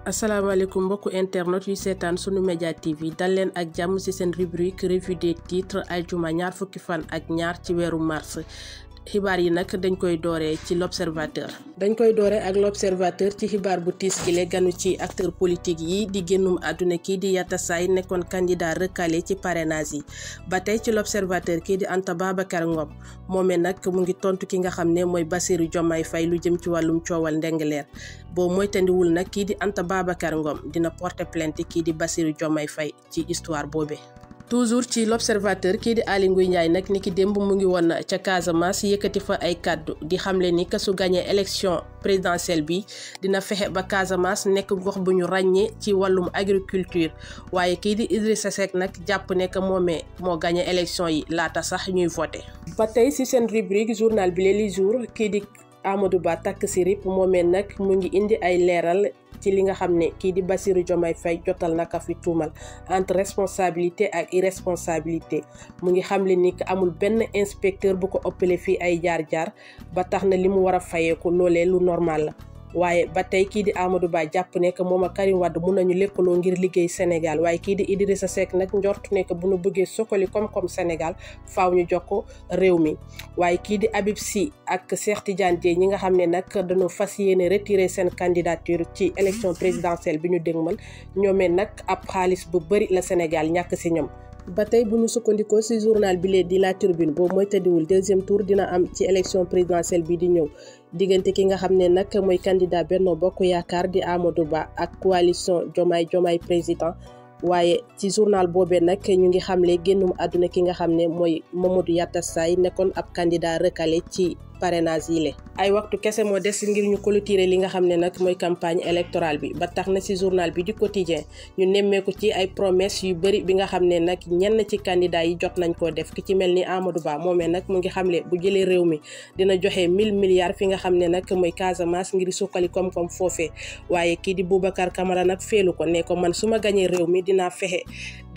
asalaamaaleykum mbokku internet yu seetaan sunu média TV dal leen ak jàmm ci seen rubrique revue des titres aljuma ñaar fukki fan ak ñaar ci weeru mars. xibaar yi nag dañ koy dooree ci l'observateur ak l'observateur ci xibaar bu tiis gi le ganu ci acteur politique yi di génnum àdduna kii di Yatta Saay nekkoon candidat recalé ci parrainage yi ba tey ci l'observateur kii di Anta Babacar Ngom moomee nag mu ngi tontu ki nga xam ne mooy Bassirou Diomaye Faye lu jëm ci wàllum coowal Ndingler boo moytandiwul nag kii di Anta Babacar Ngom dina porter plainte kii di Bassirou Diomaye Faye ci histoire boobee. toujours ci l'observateur kii di Aly Ngouille Ndiaye nag ni ki démb mu ngi woon ca Casamance yëkkati fa ay kàddu di xamle ni ka su gagné élection présidentielle bi dina fexe ba Casamance nekk gox bu ñu ràññee ci wàllum agriculture waaye kii di Idrissa Seck nag jàpp ne que moomee moo gagné élection yi laata sax ñuy voté. ba tey ci seen rubrique journal bi Les Jours kii di Amadou Ba takk si rip moomee nag mu ngi indi ay leeral ci li nga xam ne kii di Bassirou Diomaye Faye jotal naka fi tuumal entre responsabilité ak irresponsabilité mu ngi xamle ni que amul benn inspecteur bu ko ëppale fii ay jaar-jaar ba tax na li mu war a fayeeku loolee lu normal la waaye ba tey kii di Amadou Ba jàpp ne que moom ak Karim Wade mun nañu lekkaloo ngir liggéey Sénégal waaye kii di Idrissa Seck nag njort ne que bu nu bëggee sokkali koom-koom Sénégal faaw ñu jox ko réew mi waaye kii di Habib Sy ak Cheikh Tidiane Dièye ñi nga xam ne nag dañoo fas yéene retirer seen candidature ci élection présidentielle bi ñu dégmal ñoomee nag ab xaalis bu bëri la Sénégal ñàkk si ñoom. ba tey bu ñu sukkandikoo ci journal bi lee di La Tribune boobu mooy tëddiwul deuxième tour dina am ci élection présidentielle bi di ñëw diggante ki nga xam ne nag mooy candidat Benno Bokk Yaakaar di Amadou Ba ak coalition Diomaye président waaye ci journal boobee nag ñu ngi xamle génnum àdduna ki nga xam ne mooy Mamadou Yatta Saay nekkoon ab candidat recalé ci parrainage yi le ay waxtu kese moo des ngir ñu clôturer li nga xam ne nag mooy campagne électorale bi ba tax na ci journal bi di quotidien ñu nemmeeku ci ay promesses yu bëri bi nga xam ne nag ñenn ci candidat yi jot nañ koo def ki ci mel ni Amadou Ba moomee nag mu ngi xamle bu jëlee réew mi dina joxe 1000 milliards fi nga xam ne nag mooy Casamance ngir suqali koom-koom foofee waaye kii di Boubacar Camara nag feelu ko ne ko man su ma gañee réew mi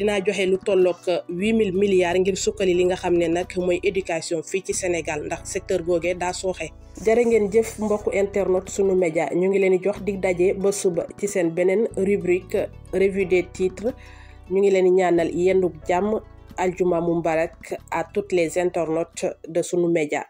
dinaa joxe lu tolloog 8000 milliards ngir suqali li nga xam ne nag mooy éducation fii ci Sénégal ndax secteur googee daa sooxe. jërë ngeen jëf mbokku internet sunu média ñu ngi leen di jox dig daje ba suba ci seen beneen rubrique revue des titres ñu ngi leen di ñaanal yendug jàmm aljuma mubarak à toutes les internautes de sunu média.